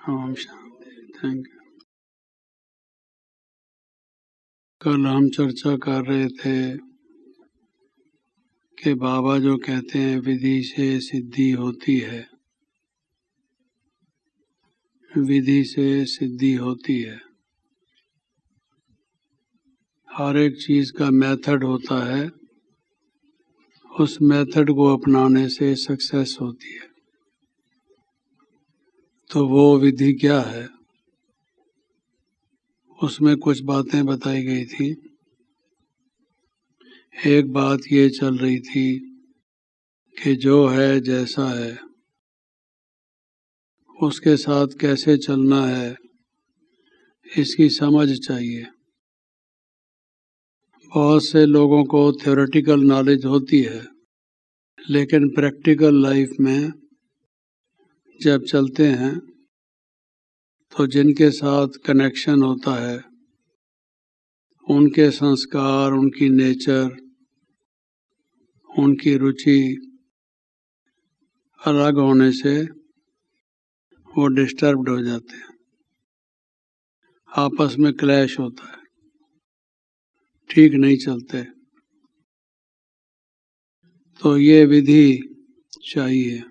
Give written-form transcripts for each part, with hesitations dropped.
Om Shanti. Thank you. कल हम चर्चा कर रहे थे कि बाबा जो कहते हैं विधि से सिद्धि होती है, विधि से सिद्धि होती है। हर एक चीज का मेथड होता है, उस मेथड को अपनाने से सक्सेस होती है। तो वो विधि क्या है, उसमें कुछ बातें बताई गई थी। एक बात ये चल रही थी कि जो है जैसा है उसके साथ कैसे चलना है, इसकी समझ चाहिए। बहुत से लोगों को थ्योरेटिकल नॉलेज होती है, लेकिन प्रैक्टिकल लाइफ में जब चलते हैं तो जिनके साथ कनेक्शन होता है, उनके संस्कार, उनकी नेचर, उनकी रुचि अलग होने से वो डिस्टर्ब्ड हो जाते हैं, आपस में क्लैश होता है, ठीक नहीं चलते। तो ये विधि चाहिए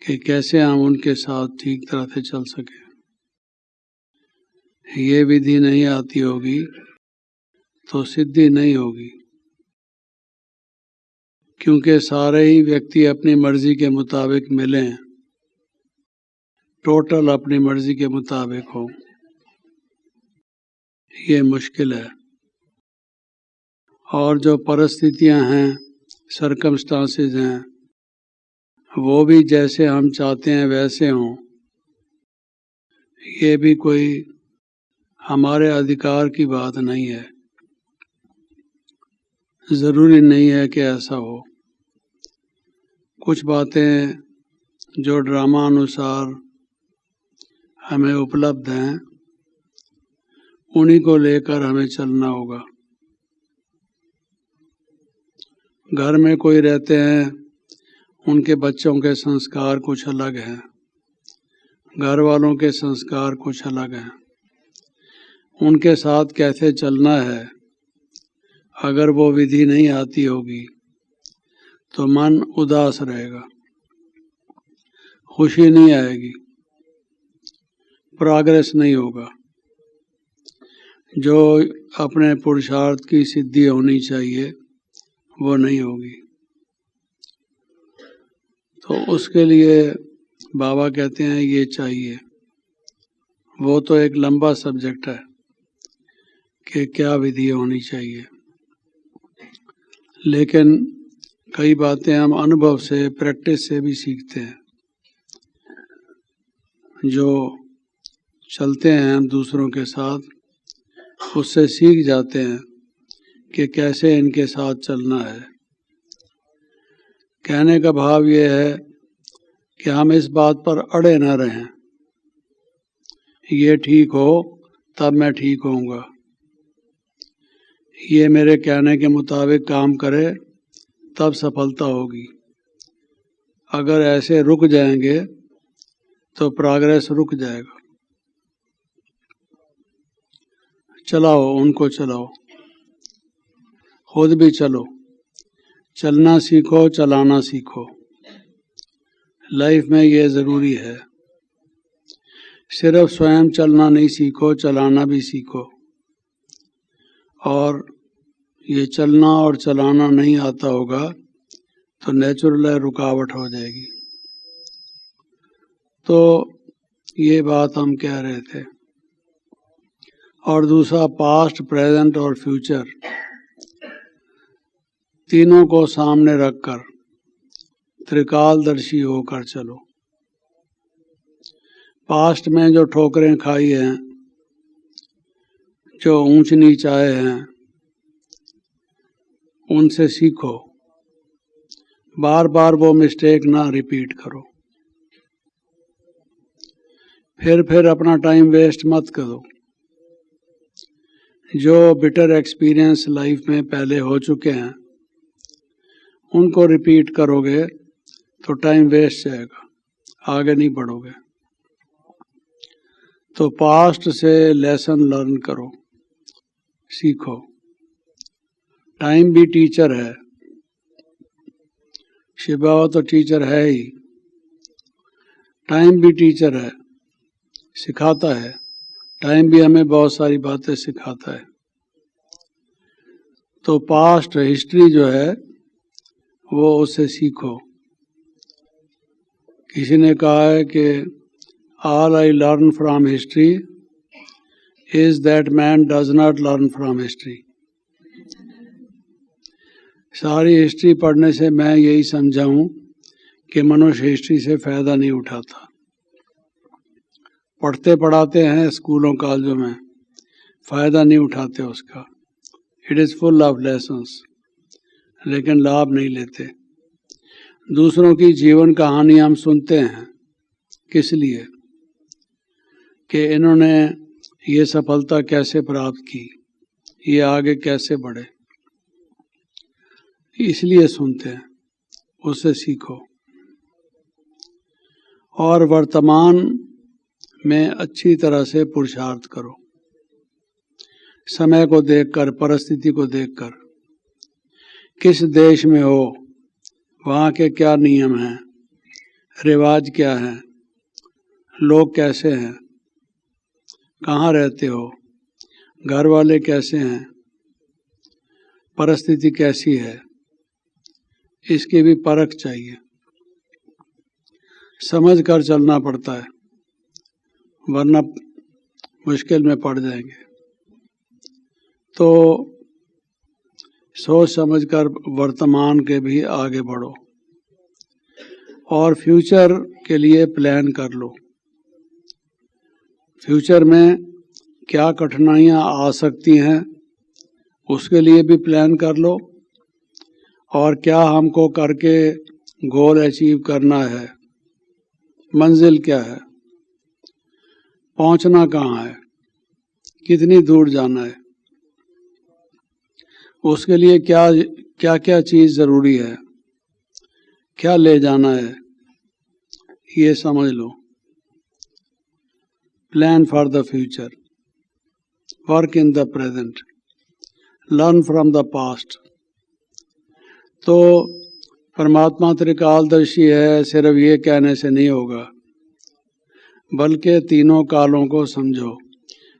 कि कैसे हम उनके साथ ठीक तरह से चल सके। ये विधि नहीं आती होगी तो सिद्धि नहीं होगी, क्योंकि सारे ही व्यक्ति अपनी मर्जी के मुताबिक मिलें, टोटल अपनी मर्जी के मुताबिक हो, ये मुश्किल है। और जो परिस्थितियां हैं, सर्कमस्टांसेस हैं, वो भी जैसे हम चाहते हैं वैसे हों, ये भी कोई हमारे अधिकार की बात नहीं है। ज़रूरी नहीं है कि ऐसा हो। कुछ बातें जो ड्रामा अनुसार हमें उपलब्ध हैं, उन्हीं को लेकर हमें चलना होगा। घर में कोई रहते हैं, उनके बच्चों के संस्कार कुछ अलग हैं, घर वालों के संस्कार कुछ अलग हैं। उनके साथ कैसे चलना है, अगर वो विधि नहीं आती होगी तो मन उदास रहेगा, खुशी नहीं आएगी, प्रोग्रेस नहीं होगा। जो अपने पुरुषार्थ की सिद्धि होनी चाहिए वो नहीं होगी। तो उसके लिए बाबा कहते हैं ये चाहिए। वो तो एक लंबा सब्जेक्ट है कि क्या विधि होनी चाहिए, लेकिन कई बातें हम अनुभव से, प्रैक्टिस से भी सीखते हैं। जो चलते हैं दूसरों के साथ, उससे सीख जाते हैं कि कैसे इनके साथ चलना है। कहने का भाव ये है कि हम इस बात पर अड़े न रहें, ये ठीक हो तब मैं ठीक होऊंगा, ये मेरे कहने के मुताबिक काम करे तब सफलता होगी। अगर ऐसे रुक जाएंगे तो प्रोग्रेस रुक जाएगा। चलाओ, उनको चलाओ, खुद भी चलो, चलना सीखो, चलाना सीखो। लाइफ में ये ज़रूरी है। सिर्फ स्वयं चलना नहीं सीखो, चलाना भी सीखो। और ये चलना और चलाना नहीं आता होगा तो नेचुरल रुकावट हो जाएगी। तो ये बात हम कह रहे थे। और दूसरा, पास्ट, प्रेजेंट और फ्यूचर, तीनों को सामने रखकर त्रिकालदर्शी होकर चलो। पास्ट में जो ठोकरें खाई हैं, जो ऊंच नीच आए हैं, उनसे सीखो। बार बार वो मिस्टेक ना रिपीट करो। फिर अपना टाइम वेस्ट मत करो। जो बिटर एक्सपीरियंस लाइफ में पहले हो चुके हैं, उनको रिपीट करोगे तो टाइम वेस्ट जाएगा, आगे नहीं बढ़ोगे। तो पास्ट से लेसन लर्न करो, सीखो। टाइम भी टीचर है, शिव बाबा तो टीचर है ही, टाइम भी टीचर है, सिखाता है। टाइम भी हमें बहुत सारी बातें सिखाता है। तो पास्ट हिस्ट्री जो है वो उससे सीखो। किसी ने कहा है कि all I learn from history is that man does not learn from history. सारी हिस्ट्री पढ़ने से मैं यही समझा हूँ कि मनुष्य हिस्ट्री से फायदा नहीं उठाता। पढ़ते पढ़ाते हैं स्कूलों कॉलेजों में, फायदा नहीं उठाते उसका। It is full of lessons, लेकिन लाभ नहीं लेते। दूसरों की जीवन कहानी हम सुनते हैं, किस लिए? कि इन्होंने ये सफलता कैसे प्राप्त की, ये आगे कैसे बढ़े, इसलिए सुनते हैं। उससे सीखो और वर्तमान में अच्छी तरह से पुरुषार्थ करो। समय को देखकर, परिस्थिति को देखकर, किस देश में हो, वहाँ के क्या नियम हैं, रिवाज क्या हैं, लोग कैसे हैं, कहाँ रहते हो, घर वाले कैसे हैं, परिस्थिति कैसी है, इसकी भी परख चाहिए। समझ कर चलना पड़ता है, वरना मुश्किल में पड़ जाएंगे। तो सोच समझकर वर्तमान के भी आगे बढ़ो और फ्यूचर के लिए प्लान कर लो। फ्यूचर में क्या कठिनाइयाँ आ सकती हैं, उसके लिए भी प्लान कर लो। और क्या हमको करके गोल अचीव करना है, मंजिल क्या है, पहुंचना कहाँ है, कितनी दूर जाना है, उसके लिए क्या क्या क्या चीज़ ज़रूरी है, क्या ले जाना है, ये समझ लो। Plan for the future, work in the present, learn from the past. तो परमात्मा त्रिकालदर्शी है, सिर्फ ये कहने से नहीं होगा, बल्कि तीनों कालों को समझो।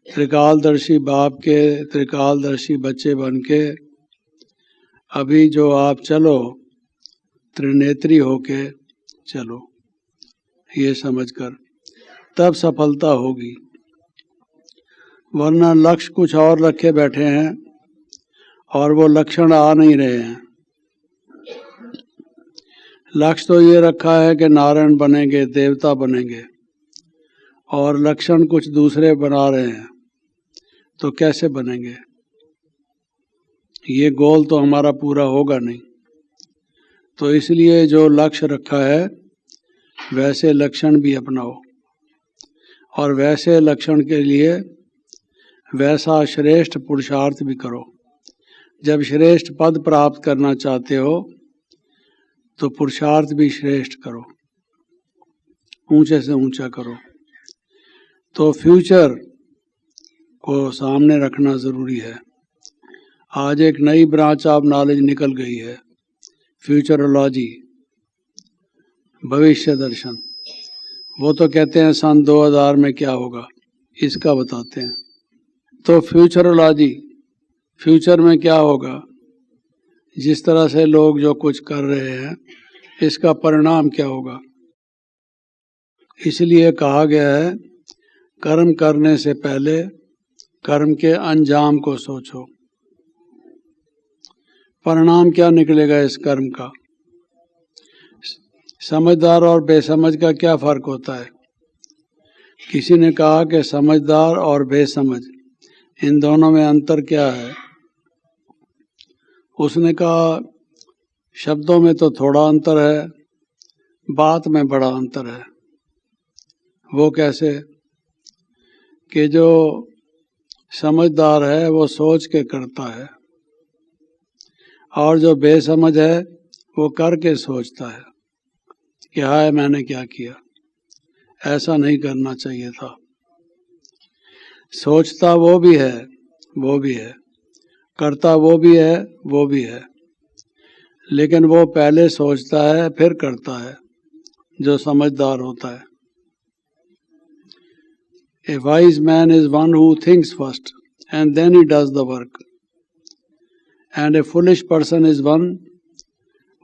त्रिकालदर्शी बाप के त्रिकालदर्शी बच्चे बन के अभी जो आप चलो, त्रिनेत्री होके चलो, ये समझकर, तब सफलता होगी। वरना लक्ष्य कुछ और रखे बैठे हैं और वो लक्षण आ नहीं रहे हैं। लक्ष्य तो ये रखा है कि नारायण बनेंगे, देवता बनेंगे, और लक्षण कुछ दूसरे बना रहे हैं, तो कैसे बनेंगे? ये गोल तो हमारा पूरा होगा नहीं। तो इसलिए जो लक्ष्य रखा है वैसे लक्षण भी अपनाओ, और वैसे लक्षण के लिए वैसा श्रेष्ठ पुरुषार्थ भी करो। जब श्रेष्ठ पद प्राप्त करना चाहते हो तो पुरुषार्थ भी श्रेष्ठ करो, ऊंचे से ऊंचा करो। तो फ्यूचर को सामने रखना ज़रूरी है। आज एक नई ब्रांच ऑफ नॉलेज निकल गई है, फ्यूचरोलॉजी, भविष्य दर्शन। वो तो कहते हैं सन 2000 में क्या होगा, इसका बताते हैं। तो फ्यूचरोलॉजी, फ्यूचर में क्या होगा, जिस तरह से लोग जो कुछ कर रहे हैं, इसका परिणाम क्या होगा। इसलिए कहा गया है, कर्म करने से पहले कर्म के अंजाम को सोचो। परिणाम क्या निकलेगा इस कर्म का। समझदार और बेसमझ का क्या फर्क होता है? किसी ने कहा कि समझदार और बेसमझ, इन दोनों में अंतर क्या है? उसने कहा शब्दों में तो थोड़ा अंतर है, बात में बड़ा अंतर है। वो कैसे? कि जो समझदार है वो सोच के करता है, और जो बेसमझ है वो करके सोचता है कि हाय मैंने क्या किया, ऐसा नहीं करना चाहिए था। सोचता वो भी है, करता वो भी है, लेकिन वो पहले सोचता है फिर करता है, जो समझदार होता है। A wise man is one who thinks first and then he does the work. And a foolish person is one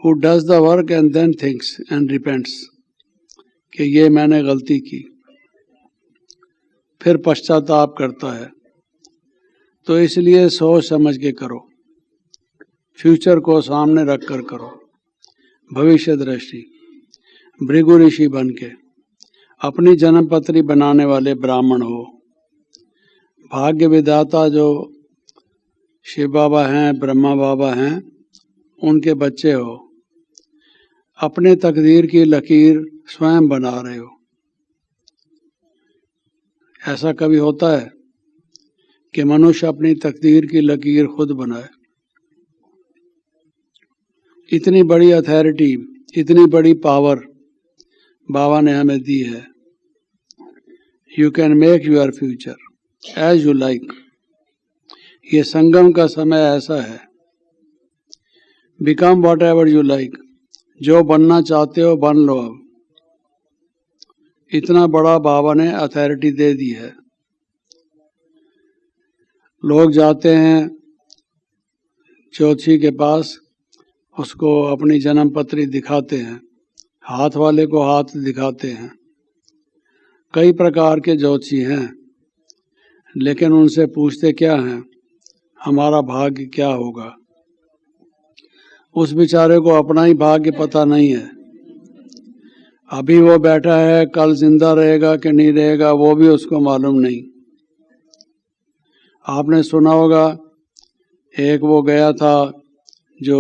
who does the work and then thinks and repents कि ये मैंने गलती की, फिर पश्चाताप करता है। तो इसलिए सोच समझ के करो, फ्यूचर को सामने रख कर करो, भविष्य दृष्टि, भृगु ऋषि बन के अपनी जन्मपत्री बनाने वाले ब्राह्मण हो, भाग्य विधाता जो शिव बाबा हैं, ब्रह्मा बाबा हैं, उनके बच्चे हो, अपने तकदीर की लकीर स्वयं बना रहे हो। ऐसा कभी होता है कि मनुष्य अपनी तकदीर की लकीर खुद बनाए? इतनी बड़ी अथॉरिटी, इतनी बड़ी पावर बाबा ने हमें दी है। You can make your future as you like. ये संगम का समय ऐसा है, become whatever you like. जो बनना चाहते हो बन लो। अब इतना बड़ा बाबा ने अथॉरिटी दे दी है। लोग जाते हैं ज्योतिषी के पास, उसको अपनी जन्मपत्री दिखाते हैं, हाथ वाले को हाथ दिखाते हैं। कई प्रकार के ज्योतिषी हैं, लेकिन उनसे पूछते क्या हैं, हमारा भाग्य क्या होगा? उस बेचारे को अपना ही भाग्य पता नहीं है। अभी वो बैठा है, कल जिंदा रहेगा कि नहीं रहेगा वो भी उसको मालूम नहीं। आपने सुना होगा, एक वो गया था जो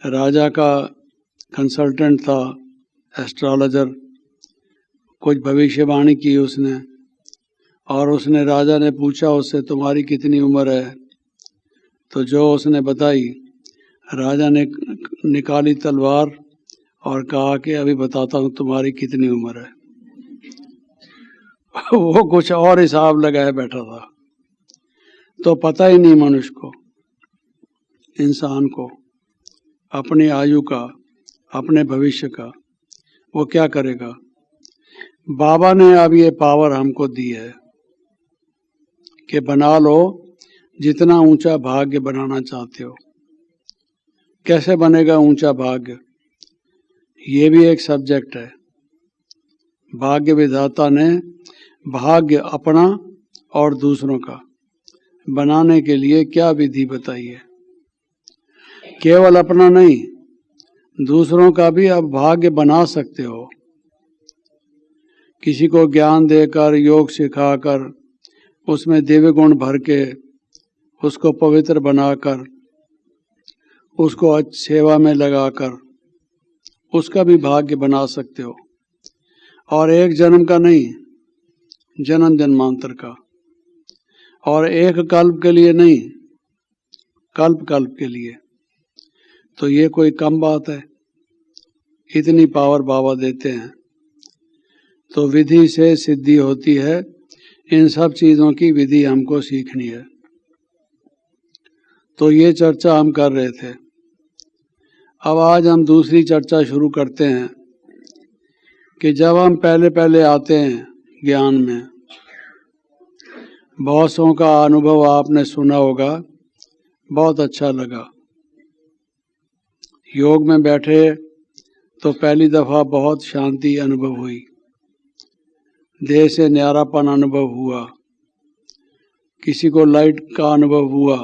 राजा का कंसल्टेंट था, एस्ट्रोलॉजर, कुछ भविष्यवाणी की उसने, और उसने राजा ने पूछा उससे तुम्हारी कितनी उम्र है? तो जो उसने बताई, राजा ने निकाली तलवार और कहा कि अभी बताता हूँ तुम्हारी कितनी उम्र है। वो कुछ और हिसाब लगाए बैठा था। तो पता ही नहीं मनुष्य को, इंसान को, अपनी आयु का, अपने भविष्य का, वो क्या करेगा। बाबा ने अब ये पावर हमको दी है कि बना लो जितना ऊंचा भाग्य बनाना चाहते हो। कैसे बनेगा ऊंचा भाग्य, ये भी एक सब्जेक्ट है। भाग्य विधाता ने भाग्य अपना और दूसरों का बनाने के लिए क्या विधि बताई है। केवल अपना नहीं, दूसरों का भी अब भाग्य बना सकते हो। किसी को ज्ञान देकर, योग सिखाकर, उसमें दिव्य गुण भर के, उसको पवित्र बनाकर, उसको सेवा में लगाकर उसका भी भाग्य बना सकते हो। और एक जन्म का नहीं, जन्म जन्मांतर का। और एक कल्प के लिए नहीं, कल्प कल्प के लिए। तो ये कोई कम बात है? इतनी पावर बाबा देते हैं। तो विधि से सिद्धि होती है। इन सब चीजों की विधि हमको सीखनी है। तो ये चर्चा हम कर रहे थे। अब आज हम दूसरी चर्चा शुरू करते हैं कि जब हम पहले पहले आते हैं ज्ञान में, बहुतों का अनुभव आपने सुना होगा, बहुत अच्छा लगा। योग में बैठे तो पहली दफा बहुत शांति अनुभव हुई, देह से न्यारापन अनुभव हुआ, किसी को लाइट का अनुभव हुआ,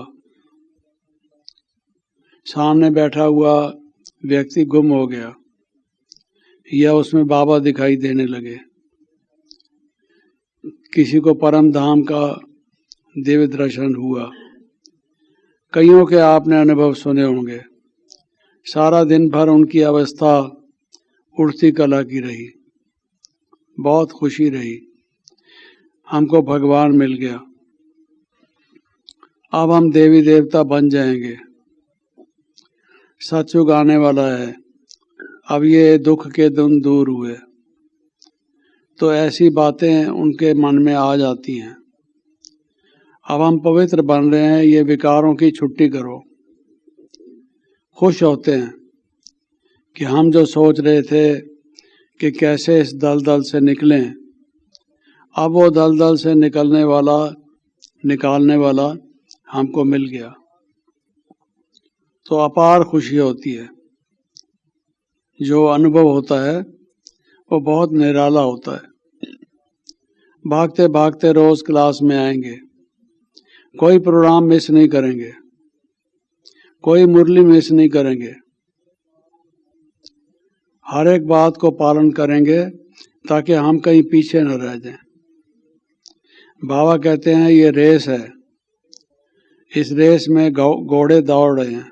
सामने बैठा हुआ व्यक्ति गुम हो गया या उसमें बाबा दिखाई देने लगे, किसी को परम धाम का दिव्य दर्शन हुआ। कईयों के आपने अनुभव सुने होंगे। सारा दिन भर उनकी अवस्था उड़ती कला की रही, बहुत खुशी रही, हमको भगवान मिल गया, अब हम देवी देवता बन जाएंगे, सतयुग आने वाला है, अब ये दुख के दिन दूर हुए। तो ऐसी बातें उनके मन में आ जाती हैं। अब हम पवित्र बन रहे हैं, ये विकारों की छुट्टी करो। खुश होते हैं कि हम जो सोच रहे थे कि कैसे इस दलदल से निकलें, अब वो दलदल से निकालने वाला हमको मिल गया, तो अपार खुशी होती है। जो अनुभव होता है वो बहुत निराला होता है। भागते भागते रोज क्लास में आएंगे, कोई प्रोग्राम मिस नहीं करेंगे, कोई मुरली मिस नहीं करेंगे, हर एक बात को पालन करेंगे ताकि हम कहीं पीछे न रह जाएं। बाबा कहते हैं ये रेस है, इस रेस में घोड़े दौड़ रहे हैं,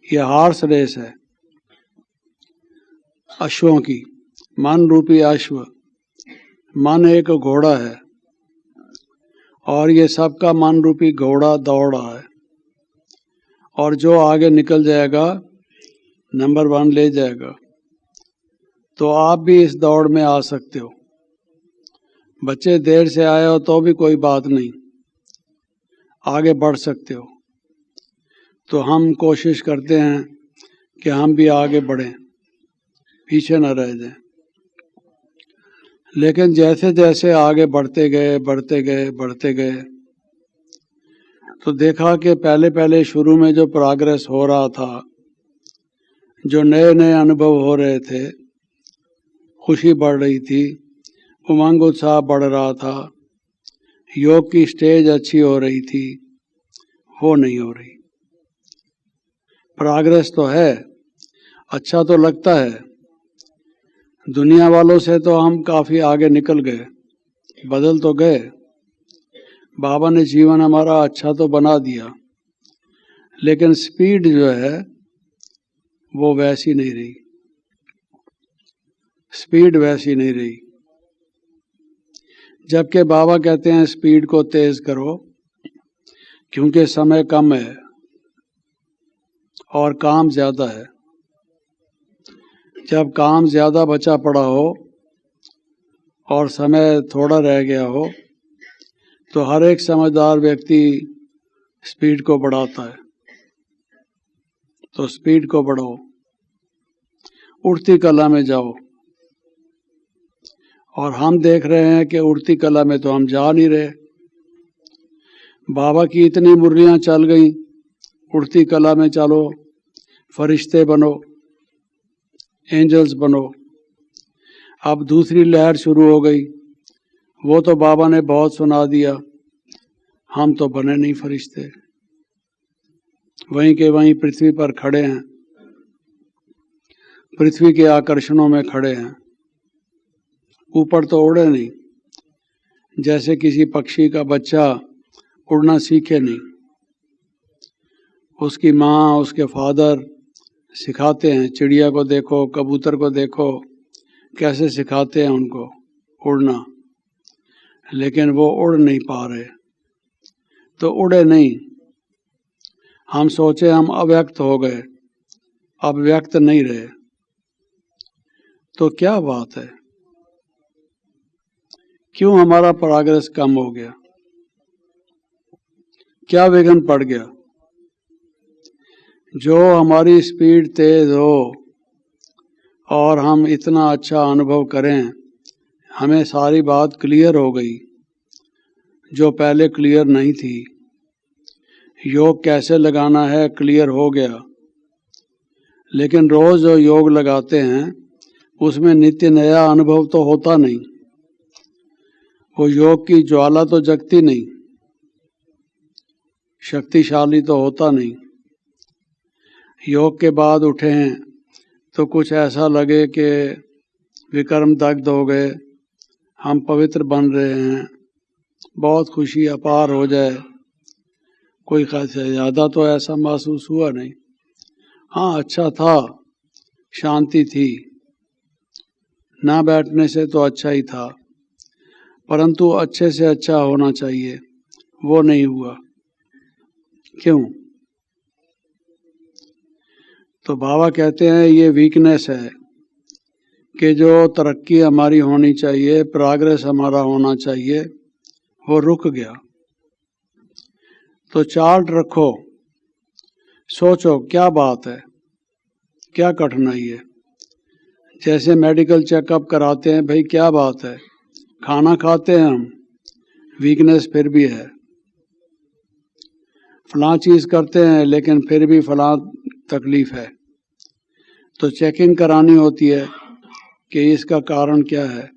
ये हॉर्स रेस है अश्वों की। मन रूपी अश्व, मन एक घोड़ा है और ये सबका मन रूपी घोड़ा दौड़ रहा है, और जो आगे निकल जाएगा नंबर 1 ले जाएगा। तो आप भी इस दौड़ में आ सकते हो। बच्चे देर से आए हो तो भी कोई बात नहीं, आगे बढ़ सकते हो। तो हम कोशिश करते हैं कि हम भी आगे बढ़ें, पीछे न रह जाएं। लेकिन जैसे जैसे आगे बढ़ते गए तो देखा कि पहले शुरू में जो प्रोग्रेस हो रहा था, जो नए नए अनुभव हो रहे थे, खुशी बढ़ रही थी, उमंग उत्साह बढ़ रहा था, योग की स्टेज अच्छी हो रही थी, वो नहीं हो रही। प्रोग्रेस तो है, अच्छा तो लगता है, दुनिया वालों से तो हम काफी आगे निकल गए, बदल तो गए, बाबा ने जीवन हमारा अच्छा तो बना दिया, लेकिन स्पीड जो है वो वैसी नहीं रही, स्पीड वैसी नहीं रही। जबकि बाबा कहते हैं स्पीड को तेज करो, क्योंकि समय कम है और काम ज्यादा है। जब काम ज्यादा बचा पड़ा हो और समय थोड़ा रह गया हो, तो हर एक समझदार व्यक्ति स्पीड को बढ़ाता है। तो स्पीड को बढ़ाओ, उड़ती कला में जाओ। और हम देख रहे हैं कि उड़ती कला में तो हम जा नहीं रहे। बाबा की इतनी मुरलियां चल गई, उड़ती कला में चलो, फरिश्ते बनो, एंजल्स बनो। अब दूसरी लहर शुरू हो गई, वो तो बाबा ने बहुत सुना दिया, हम तो बने नहीं फरिश्ते, वहीं के वहीं पृथ्वी पर खड़े हैं, पृथ्वी के आकर्षणों में खड़े हैं, ऊपर तो उड़े नहीं। जैसे किसी पक्षी का बच्चा उड़ना सीखे नहीं, उसकी माँ, उसके फादर सिखाते हैं। चिड़िया को देखो, कबूतर को देखो, कैसे सिखाते हैं उनको उड़ना, लेकिन वो उड़ नहीं पा रहे, तो उड़े नहीं। हम सोचे हम अव्यक्त हो गए, अब व्यक्त नहीं रहे, तो क्या बात है, क्यों हमारा प्रोग्रेस कम हो गया, क्या विघ्न पड़ गया? जो हमारी स्पीड तेज हो और हम इतना अच्छा अनुभव करें, हमें सारी बात क्लियर हो गई जो पहले क्लियर नहीं थी। योग कैसे लगाना है क्लियर हो गया, लेकिन रोज जो योग लगाते हैं उसमें नित्य नया अनुभव तो होता नहीं, वो योग की ज्वाला तो जगती नहीं, शक्तिशाली तो होता नहीं। योग के बाद उठे हैं तो कुछ ऐसा लगे कि विक्रम दग्ध हो गए, हम पवित्र बन रहे हैं, बहुत खुशी अपार हो जाए। कोई खास ज़्यादा तो ऐसा महसूस हुआ नहीं। हाँ, अच्छा था, शांति थी, ना बैठने से तो अच्छा ही था, परंतु अच्छे से अच्छा होना चाहिए, वो नहीं हुआ। क्यों? तो बाबा कहते हैं ये वीकनेस है कि जो तरक्की हमारी होनी चाहिए, प्रोग्रेस हमारा होना चाहिए, वो रुक गया। तो चार्ट रखो, सोचो क्या बात है, क्या कठिनाई है। जैसे मेडिकल चेकअप कराते हैं, भाई क्या बात है, खाना खाते हैं हम, वीकनेस फिर भी है, फलां चीज़ करते हैं लेकिन फिर भी फलां तकलीफ है, तो चेकिंग करानी होती है कि इसका कारण क्या है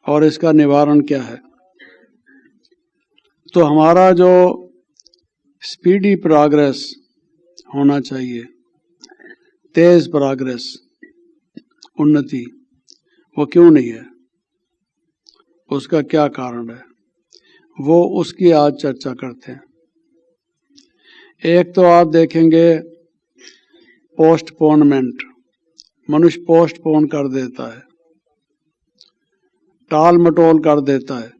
और इसका निवारण क्या है। तो हमारा जो स्पीडी प्रोग्रेस होना चाहिए, तेज प्रोग्रेस, उन्नति, वो क्यों नहीं है, उसका क्या कारण है, वो उसकी आज चर्चा करते हैं। एक तो आप देखेंगे पोस्टपोनमेंट, मनुष्य पोस्टपोन कर देता है, टाल मटोल कर देता है,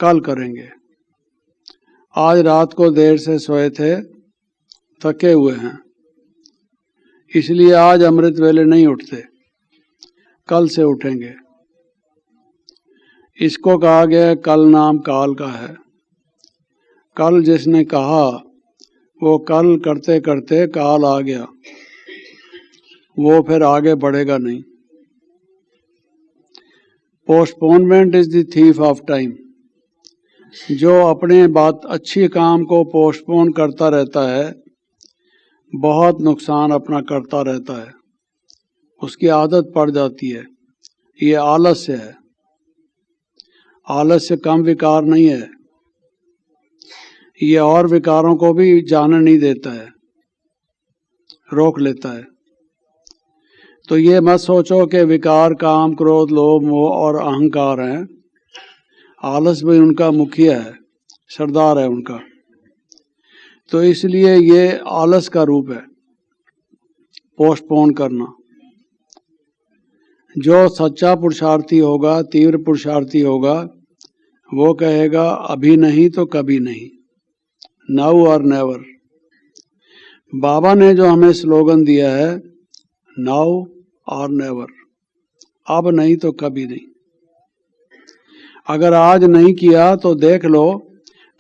कल करेंगे। आज रात को देर से सोए थे, थके हुए हैं, इसलिए आज अमृत वेले नहीं उठते, कल से उठेंगे। इसको कहा गया कल नाम काल का है। कल जिसने कहा वो कल करते करते काल आ गया, वो फिर आगे बढ़ेगा नहीं। Postponement is the thief of time. जो अपने बात अच्छी काम को पोस्टपोन करता रहता है, बहुत नुकसान अपना करता रहता है, उसकी आदत पड़ जाती है। ये आलस्य है, आलस्य कम विकार नहीं है, ये और विकारों को भी जाने नहीं देता है, रोक लेता है। तो ये मत सोचो कि विकार काम क्रोध लोभ मोह और अहंकार हैं, आलस भी उनका मुखिया है, सरदार है उनका। तो इसलिए ये आलस का रूप है, पोस्टपोन करना। जो सच्चा पुरुषार्थी होगा, तीव्र पुरुषार्थी होगा, वो कहेगा अभी नहीं तो कभी नहीं, नाउ और नेवर। बाबा ने जो हमें स्लोगन दिया है, नाउ और नेवर, अब नहीं तो कभी नहीं। अगर आज नहीं किया तो देख लो,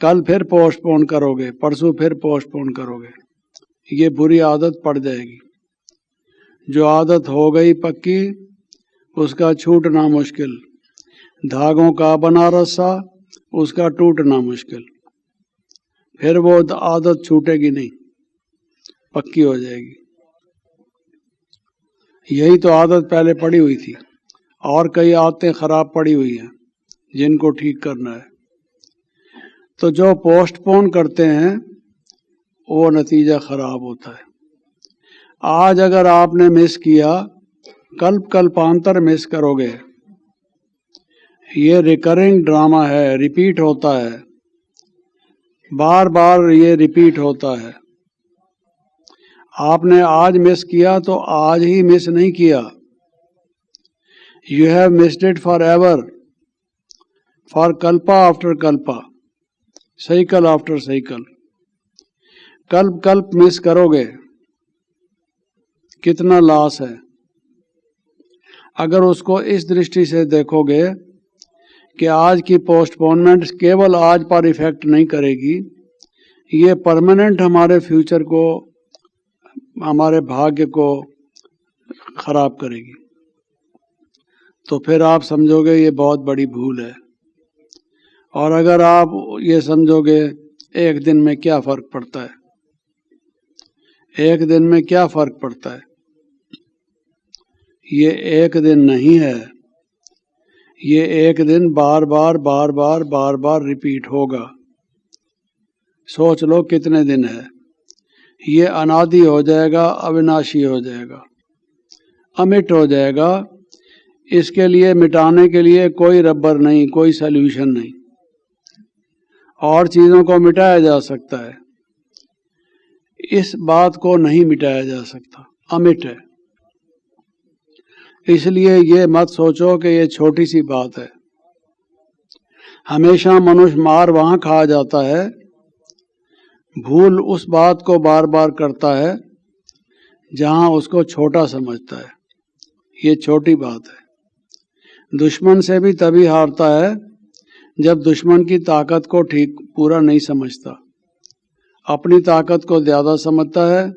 कल फिर पोस्टपोन करोगे, परसों फिर पोस्टपोन करोगे, ये बुरी आदत पड़ जाएगी। जो आदत हो गई पक्की, उसका छूटना मुश्किल। धागों का बना रस्सा, उसका टूटना मुश्किल। फिर वो आदत छूटेगी नहीं, पक्की हो जाएगी। यही तो आदत पहले पड़ी हुई थी, और कई आदतें खराब पड़ी हुई हैं जिनको ठीक करना है। तो जो पोस्टपोन करते हैं वो नतीजा खराब होता है। आज अगर आपने मिस किया, कल्पांतर मिस करोगे। ये रिकरिंग ड्रामा है, रिपीट होता है, बार बार ये रिपीट होता है। आपने आज मिस किया तो आज ही मिस नहीं किया, you have missed it for ever, for Kalpa after Kalpa, cycle after cycle. कल्प मिस करोगे, कितना लॉस है। अगर उसको इस दृष्टि से देखोगे कि आज की पोस्टपोनमेंट केवल आज पर इफेक्ट नहीं करेगी, ये परमानेंट हमारे फ्यूचर को, हमारे भाग्य को खराब करेगी, तो फिर आप समझोगे ये बहुत बड़ी भूल है। और अगर आप ये समझोगे एक दिन में क्या फर्क पड़ता है, एक दिन में क्या फर्क पड़ता है, ये एक दिन नहीं है, ये एक दिन बार बार रिपीट होगा। सोच लो कितने दिन है, ये अनादि हो जाएगा, अविनाशी हो जाएगा, अमिट हो जाएगा। इसके लिए मिटाने के लिए कोई रबर नहीं, कोई सल्यूशन नहीं। और चीजों को मिटाया जा सकता है, इस बात को नहीं मिटाया जा सकता, अमिट है। इसलिए ये मत सोचो कि ये छोटी सी बात है। हमेशा मनुष्य मार वहां खा जाता है, भूल उस बात को बार बार करता है जहां उसको छोटा समझता है। ये छोटी बात है। दुश्मन से भी तभी हारता है जब दुश्मन की ताकत को ठीक पूरा नहीं समझता, अपनी ताकत को ज्यादा समझता है,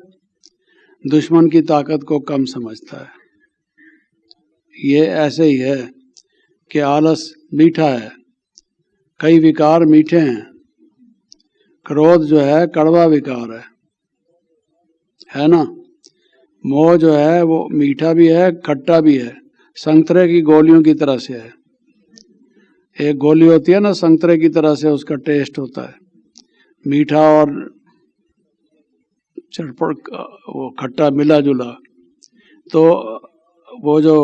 दुश्मन की ताकत को कम समझता है। ये ऐसे ही है कि आलस मीठा है, कई विकार मीठे हैं। क्रोध जो है कड़वा विकार है ना। मोह जो है वो मीठा भी है, खट्टा भी है, संतरे की गोलियों की तरह से है। एक गोली होती है ना संतरे की तरह से, उसका टेस्ट होता है मीठा और चटपट, वो खट्टा मिला जुला। तो वो जो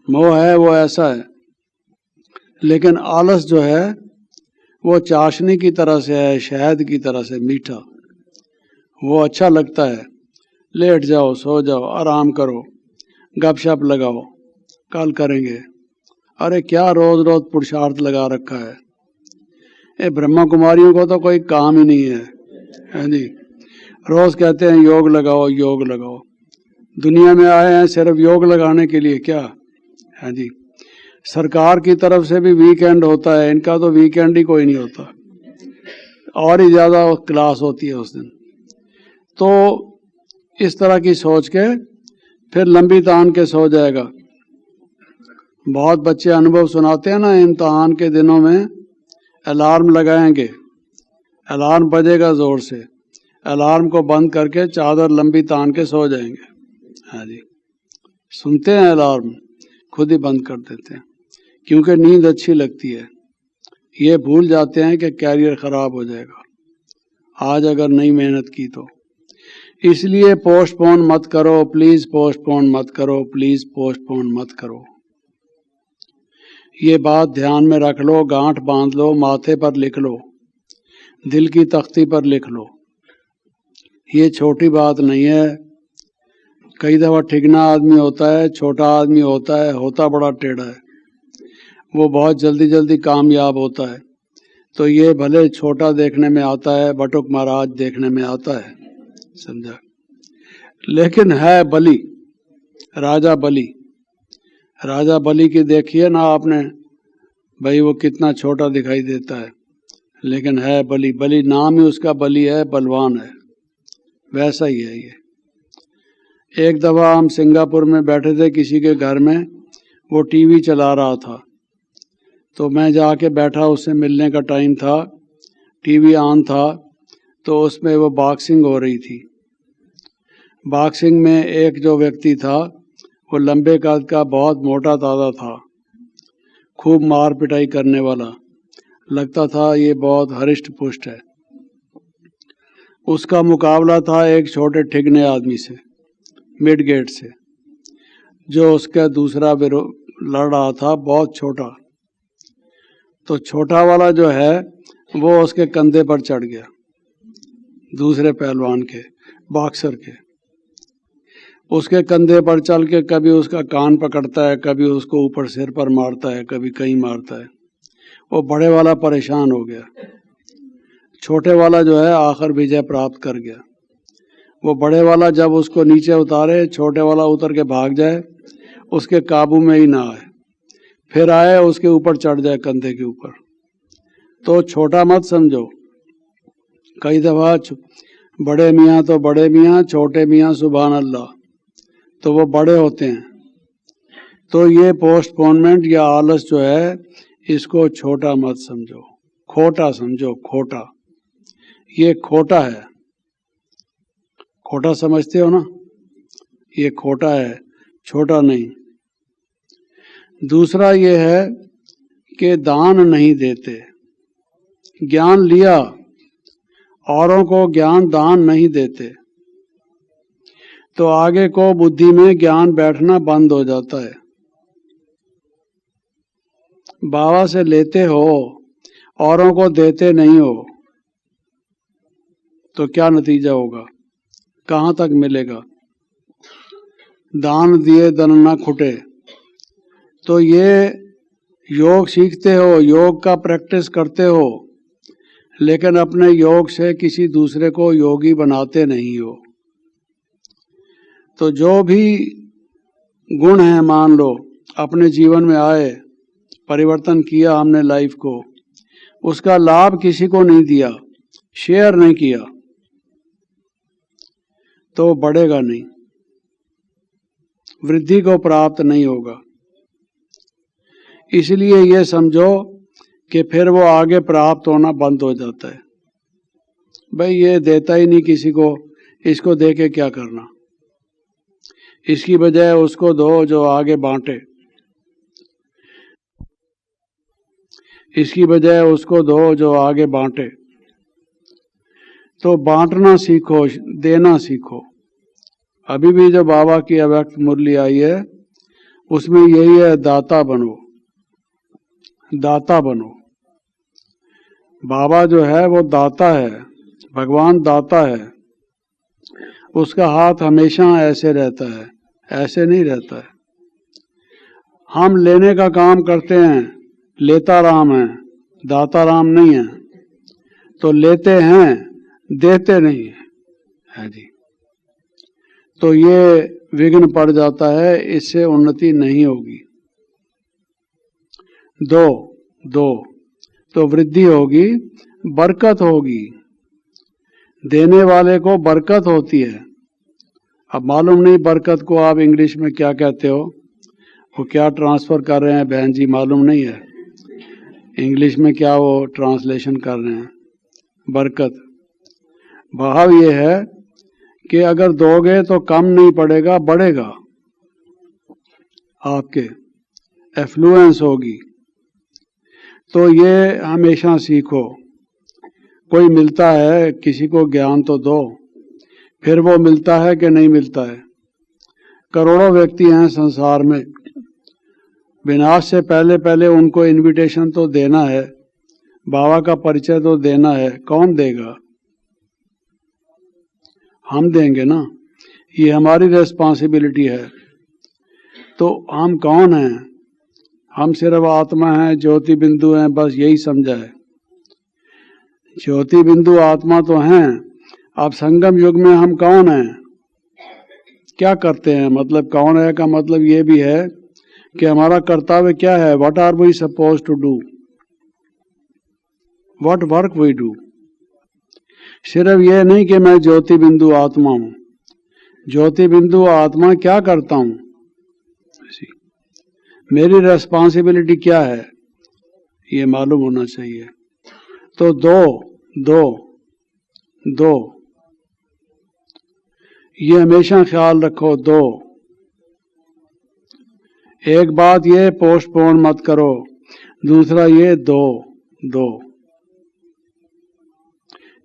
मोह है वो ऐसा है। लेकिन आलस जो है वो चाशनी की तरह से है, शहद की तरह से मीठा। वो अच्छा लगता है, लेट जाओ, सो जाओ, आराम करो, गपशप लगाओ, कल करेंगे। अरे क्या रोज रोज पुरुषार्थ लगा रखा है। ये ब्रह्मा कुमारियों को तो कोई काम ही नहीं है जी। रोज कहते हैं योग लगाओ, योग लगाओ। दुनिया में आए हैं सिर्फ योग लगाने के लिए क्या है जी। सरकार की तरफ से भी वीकेंड होता है, इनका तो वीकेंड ही कोई नहीं होता, और ही ज्यादा क्लास होती है उस दिन। तो इस तरह की सोच के फिर लंबी तान के सो जाएगा। बहुत बच्चे अनुभव सुनाते हैं ना, इम्तहान के दिनों में अलार्म लगाएंगे, अलार्म बजेगा जोर से, अलार्म को बंद करके चादर लंबी तान के सो जाएंगे। हाँ जी, सुनते हैं अलार्म, खुद ही बंद कर देते हैं क्योंकि नींद अच्छी लगती है। ये भूल जाते हैं कि कैरियर खराब हो जाएगा आज अगर नहीं मेहनत की तो। इसलिए पोस्टपोन मत करो प्लीज, पोस्टपोन मत करो प्लीज, पोस्टपोन मत करो। ये बात ध्यान में रख लो, गांठ बांध लो, माथे पर लिख लो, दिल की तख्ती पर लिख लो। ये छोटी बात नहीं है। कई दफा ठिगना आदमी होता है, छोटा आदमी होता है, होता बड़ा टेढ़ा है, वो बहुत जल्दी जल्दी कामयाब होता है। तो ये भले छोटा देखने में आता है, बटुक महाराज देखने में आता है, समझा, लेकिन है बलि, राजा बलि। राजा बलि की देखिए ना आपने भाई, वो कितना छोटा दिखाई देता है, लेकिन है बलि। बलि नाम ही उसका बलि है, बलवान है। वैसा ही है ये। एक दफा हम सिंगापुर में बैठे थे किसी के घर में, वो टीवी चला रहा था, तो मैं जाके बैठा, उससे मिलने का टाइम था, टीवी ऑन था, तो उसमें वो बॉक्सिंग हो रही थी। बॉक्सिंग में एक जो व्यक्ति था वो लंबे कद का, बहुत मोटा ताजा था, खूब मार पिटाई करने वाला, लगता था ये बहुत हरिष्ट पुष्ट है। उसका मुकाबला था एक छोटे ठिगने आदमी से, मिड गेट से, जो उसका दूसरा लड़ रहा था, बहुत छोटा। तो छोटा वाला जो है वो उसके कंधे पर चढ़ गया, दूसरे पहलवान के, बॉक्सर के। उसके कंधे पर चल के कभी उसका कान पकड़ता है, कभी उसको ऊपर सिर पर मारता है, कभी कहीं मारता है। वो बड़े वाला परेशान हो गया। छोटे वाला जो है आखिर विजय प्राप्त कर गया। वो बड़े वाला जब उसको नीचे उतारे, छोटे वाला उतर के भाग जाए, उसके काबू में ही ना आए, फिर आए उसके ऊपर चढ़ जाए, कंधे के ऊपर। तो छोटा मत समझो। कई दफा बड़े मियाँ तो बड़े मियाँ, छोटे मियाँ सुभान अल्लाह, तो वो बड़े होते हैं। तो ये पोस्टपोनमेंट या आलस जो है, इसको छोटा मत समझो, खोटा समझो, खोटा। ये खोटा है, खोटा समझते हो ना, ये खोटा है, छोटा नहीं। दूसरा ये है कि दान नहीं देते। ज्ञान लिया, औरों को ज्ञान दान नहीं देते, तो आगे को बुद्धि में ज्ञान बैठना बंद हो जाता है। बाबा से लेते हो, औरों को देते नहीं हो, तो क्या नतीजा होगा, कहाँ तक मिलेगा। दान दिए दन न खुटे। तो ये योग सीखते हो, योग का प्रैक्टिस करते हो, लेकिन अपने योग से किसी दूसरे को योगी बनाते नहीं हो। तो जो भी गुण है मान लो अपने जीवन में आए, परिवर्तन किया हमने लाइफ को, उसका लाभ किसी को नहीं दिया, शेयर नहीं किया, तो बढ़ेगा नहीं, वृद्धि को प्राप्त नहीं होगा। इसलिए ये समझो कि फिर वो आगे प्राप्त होना बंद हो जाता है। भाई ये देता ही नहीं किसी को, इसको दे के क्या करना, इसकी बजाय उसको दो जो आगे बांटे, इसकी बजाय उसको दो जो आगे बांटे। तो बांटना सीखो, देना सीखो। अभी भी जो बाबा की अव्यक्त मुरली आई है उसमें यही है, दाता बनो, दाता बनो। बाबा जो है वो दाता है, भगवान दाता है, उसका हाथ हमेशा ऐसे रहता है, ऐसे नहीं रहता है। हम लेने का काम करते हैं, लेता राम है, दाता राम नहीं है। तो लेते हैं, देते नहीं है जी। तो ये विघ्न पड़ जाता है, इससे उन्नति नहीं होगी। दो तो वृद्धि होगी, बरकत होगी, देने वाले को बरकत होती है। अब मालूम नहीं बरकत को आप इंग्लिश में क्या कहते हो, वो क्या ट्रांसफर कर रहे हैं बहन जी, मालूम नहीं है इंग्लिश में क्या वो ट्रांसलेशन कर रहे हैं। बरकत भाव ये है कि अगर दोगे तो कम नहीं पड़ेगा, बढ़ेगा, आपके एफ्लुएंस होगी। तो ये हमेशा सीखो। कोई मिलता है किसी को ज्ञान तो दो, फिर वो मिलता है कि नहीं मिलता है। करोड़ों व्यक्ति हैं संसार में, विनाश से पहले पहले उनको इनविटेशन तो देना है, बाबा का परिचय तो देना है। कौन देगा? हम देंगे ना, ये हमारी रिस्पॉन्सिबिलिटी है। तो हम कौन हैं? हम सिर्फ आत्मा हैं, ज्योति बिंदु हैं, बस यही समझा है। ज्योति बिंदु आत्मा तो हैं। अब संगम युग में हम कौन हैं, क्या करते हैं? मतलब कौन है का मतलब ये भी है कि हमारा कर्तव्य क्या है। What are we suppose to do, what work we do. सिर्फ ये नहीं कि मैं ज्योति बिंदु आत्मा हूं, ज्योति बिंदु आत्मा क्या करता हूं, मेरी रेस्पॉन्सिबिलिटी क्या है, ये मालूम होना चाहिए। तो दो ये हमेशा ख्याल रखो। दो, एक बात ये पोस्टपोन मत करो, दूसरा ये दो।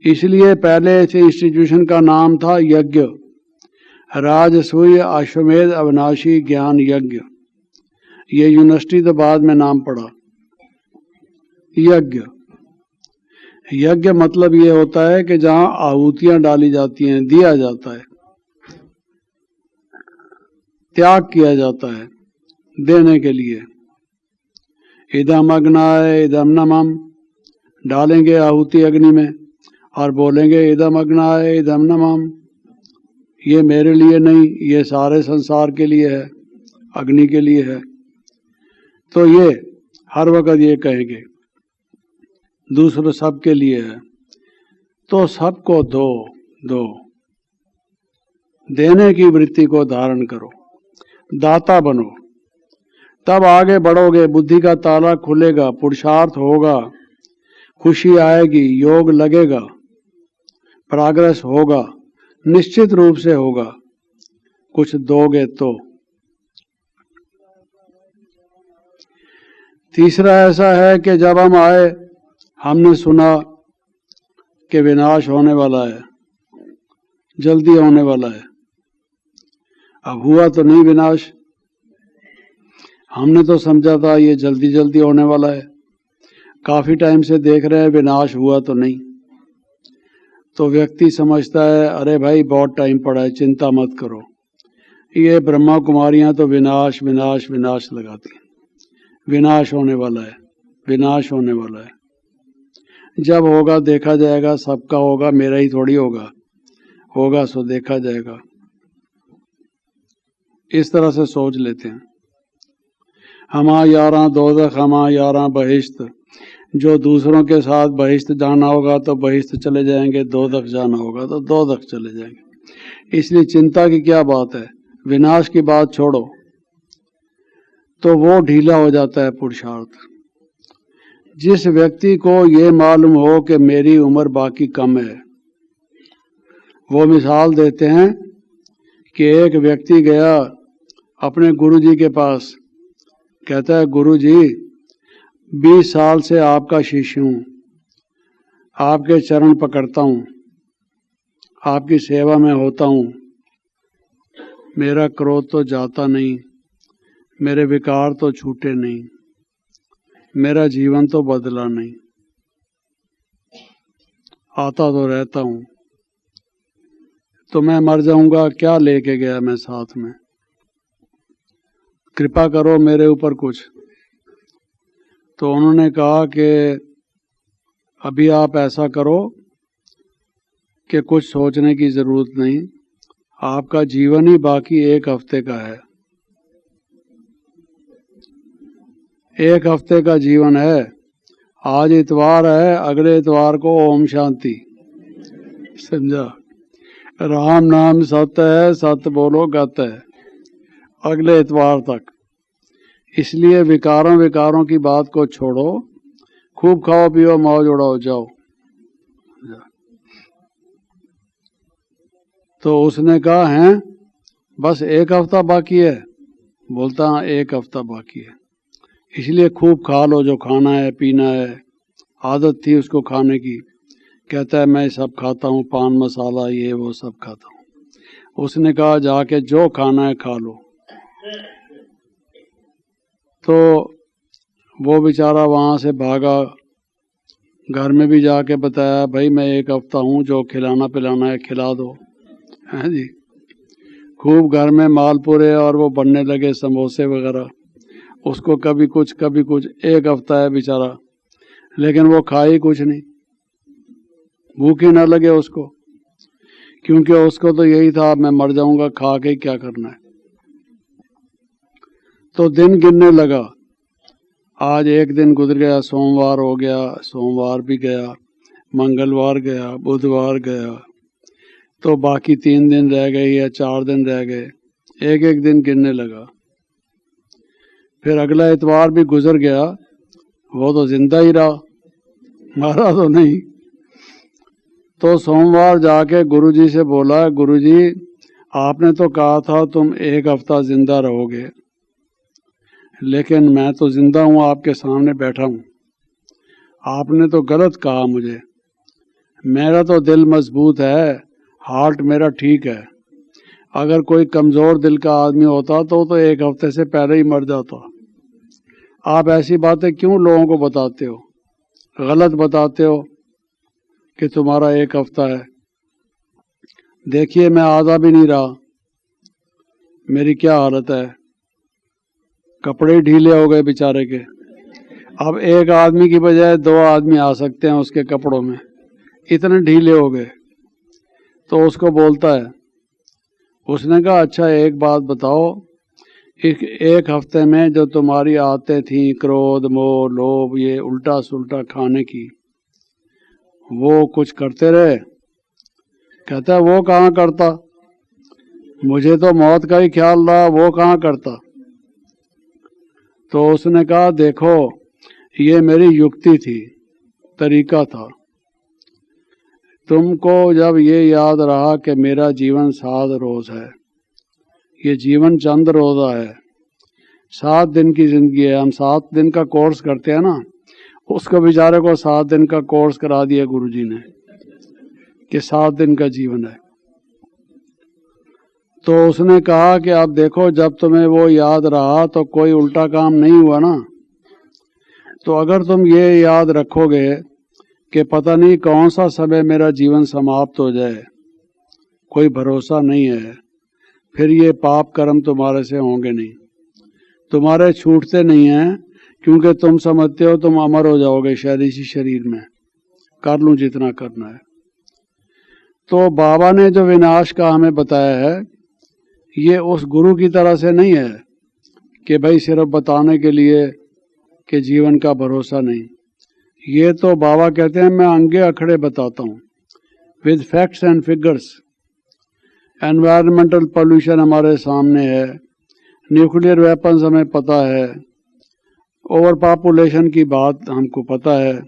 इसलिए पहले इस इंस्टीट्यूशन का नाम था यज्ञ, राजसूय अश्वमेध अविनाशी ज्ञान यज्ञ। ये यूनिवर्सिटी तो बाद में नाम पड़ा। यज्ञ मतलब ये होता है कि जहां आहुतियां डाली जाती हैं, दिया जाता है, त्याग किया जाता है देने के लिए। इदम अग्नाय इदम नमम, डालेंगे आहुति अग्नि में और बोलेंगे इदम अग्नाय इदम नमम। ये मेरे लिए नहीं, ये सारे संसार के लिए है, अग्नि के लिए है। तो ये हर वक्त ये कहेंगे, दूसरे सब के लिए है। तो सबको दो, देने की वृत्ति को धारण करो, दाता बनो, तब आगे बढ़ोगे, बुद्धि का ताला खुलेगा, पुरुषार्थ होगा, खुशी आएगी, योग लगेगा, प्रोग्रेस होगा, निश्चित रूप से होगा, कुछ दोगे तो। तीसरा ऐसा है कि जब हम आए हमने सुना कि विनाश होने वाला है, जल्दी होने वाला है। अब हुआ तो नहीं विनाश, हमने तो समझा था ये जल्दी जल्दी होने वाला है। काफी टाइम से देख रहे हैं विनाश हुआ तो नहीं। तो व्यक्ति समझता है अरे भाई बहुत टाइम पड़ा है, चिंता मत करो। ये ब्रह्मा कुमारियां तो विनाश विनाश विनाश लगाती हैं, विनाश होने वाला है, विनाश होने वाला है। जब होगा देखा जाएगा, सबका होगा, मेरा ही थोड़ी होगा सो देखा जाएगा। इस तरह से सोच लेते हैं। हमा यारा दोज़ख हमा यारा बहिश्त। जो दूसरों के साथ बहिश्त जाना होगा तो बहिश्त चले जाएंगे, दोज़ख जाना होगा तो दोज़ख चले जाएंगे। इसलिए चिंता की क्या बात है, विनाश की बात छोड़ो। तो वो ढीला हो जाता है पुरुषार्थ। जिस व्यक्ति को ये मालूम हो कि मेरी उम्र बाकी कम है, वो मिसाल देते हैं कि एक व्यक्ति गया अपने गुरुजी के पास, कहता है गुरुजी 20 साल से आपका शिष्य हूँ, आपके चरण पकड़ता हूँ, आपकी सेवा में होता हूँ, मेरा क्रोध तो जाता नहीं, मेरे विकार तो छूटे नहीं, मेरा जीवन तो बदला नहीं, आता तो रहता हूँ, तो मैं मर जाऊंगा, क्या लेके गया मैं साथ में, कृपा करो मेरे ऊपर कुछ। तो उन्होंने कहा कि अभी आप ऐसा करो कि कुछ सोचने की जरूरत नहीं, आपका जीवन ही बाकी 1 हफ्ते का है, 1 हफ्ते का जीवन है। आज इतवार है, अगले इतवार को ओम शांति, समझा? राम नाम सत्य है, सत्य बोलो गत है, अगले इतवार तक। इसलिए विकारों की बात को छोड़ो, खूब खाओ पियो मौज उड़ाओ जाओ। तो उसने कहा है बस 1 हफ्ता बाकी है? बोलता हाँ 1 हफ्ता बाकी है, इसलिए खूब खा लो जो खाना है पीना है। आदत थी उसको खाने की, कहता है मैं सब खाता हूँ, पान मसाला ये वो सब खाता हूँ। उसने कहा जाके जो खाना है खा लो। तो वो बेचारा वहाँ से भागा, घर में भी जाके बताया भाई मैं 1 हफ्ता हूँ, जो खिलाना पिलाना है खिला दो, है जी। खूब घर में मालपुरे और वो बनने लगे समोसे वगैरह, उसको कभी कुछ 1 हफ्ता है बेचारा, लेकिन वो खाई कुछ नहीं, भूख ही ना लगे उसको, क्योंकि उसको तो यही था मैं मर जाऊंगा, खा के क्या करना है। तो दिन गिनने लगा, आज 1 दिन गुजर गया, सोमवार हो गया, सोमवार भी गया, मंगलवार गया, बुधवार गया, तो बाकी 3 दिन रह गए या 4 दिन रह गए, 1-1 दिन गिनने लगा। फिर अगला इतवार भी गुजर गया, वो तो जिंदा ही रहा, मारा तो नहीं। तो सोमवार जाके गुरुजी से बोला, गुरुजी आपने तो कहा था तुम 1 हफ्ता जिंदा रहोगे, लेकिन मैं तो जिंदा हूँ, आपके सामने बैठा हूँ, आपने तो गलत कहा मुझे। मेरा तो दिल मजबूत है, हार्ट मेरा ठीक है, अगर कोई कमजोर दिल का आदमी होता तो 1 हफ्ते से पहले ही मर जाता। आप ऐसी बातें क्यों लोगों को बताते हो, गलत बताते हो कि तुम्हारा 1 हफ्ता है। देखिए मैं आधा भी नहीं रहा, मेरी क्या हालत है, कपड़े ढीले हो गए बेचारे के। अब 1 आदमी की बजाय 2 आदमी आ सकते हैं उसके कपड़ों में, इतने ढीले हो गए। तो उसको बोलता है, उसने कहा अच्छा एक बात बताओ, 1 हफ्ते में जो तुम्हारी आदतें थी, क्रोध मोह लोभ ये उल्टा सुल्टा खाने की, वो कुछ करते रहे? कहता है वो कहाँ करता, मुझे तो मौत का ही ख्याल रहा, वो कहाँ करता। तो उसने कहा देखो ये मेरी युक्ति थी, तरीका था, तुमको जब ये याद रहा कि मेरा जीवन 7 रोज है, ये जीवन चंद रोजा है, 7 दिन की जिंदगी है, हम 7 दिन का कोर्स करते हैं ना, उसको बेचारे को 7 दिन का कोर्स करा दिया गुरुजी ने कि 7 दिन का जीवन है। तो उसने कहा कि अब देखो जब तुम्हें वो याद रहा तो कोई उल्टा काम नहीं हुआ ना, तो अगर तुम ये याद रखोगे कि पता नहीं कौन सा समय मेरा जीवन समाप्त हो जाए, कोई भरोसा नहीं है, फिर ये पाप कर्म तुम्हारे से होंगे नहीं, तुम्हारे छूटते नहीं हैं, क्योंकि तुम समझते हो तुम अमर हो जाओगे इसी शरीर में, कर लूं जितना करना है। तो बाबा ने जो विनाश का हमें बताया है, ये उस गुरु की तरह से नहीं है कि भाई सिर्फ बताने के लिए कि जीवन का भरोसा नहीं। ये तो बाबा कहते हैं मैं अंगे अखड़े बताता हूँ with facts and figures. Environmental pollution हमारे सामने है, न्यूक्लियर वेपन्स हमें पता है, ओवर पॉपुलेशन की बात हमको पता है,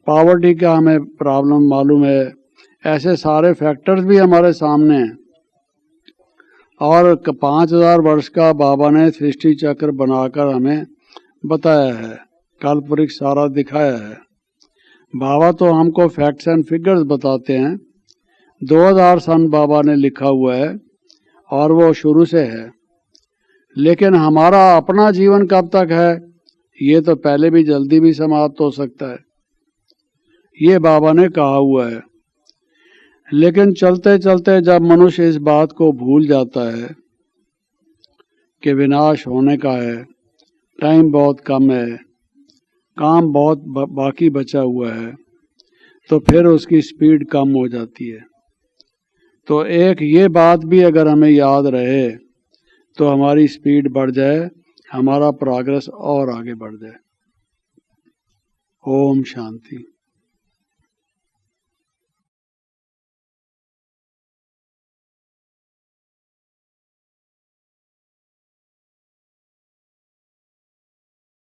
पॉवर्टी का हमें प्रॉब्लम मालूम है। ऐसे सारे फैक्टर्स भी हमारे सामने हैं। और 5000 वर्ष का बाबा ने सृष्टि चक्र बनाकर हमें बताया है, काल्पनिक सारा दिखाया है। बाबा तो हमको फैक्ट्स एंड फिगर्स बताते हैं। 2000 सन बाबा ने लिखा हुआ है और वो शुरू से है। लेकिन हमारा अपना जीवन कब तक है, ये तो पहले भी जल्दी भी समाप्त हो सकता है, ये बाबा ने कहा हुआ है। लेकिन चलते चलते जब मनुष्य इस बात को भूल जाता है कि विनाश होने का है, टाइम बहुत कम है, काम बहुत बाकी बचा हुआ है, तो फिर उसकी स्पीड कम हो जाती है। तो एक ये बात भी अगर हमें याद रहे तो हमारी स्पीड बढ़ जाए, हमारा प्रोग्रेस और आगे बढ़ जाए। ओम शांति।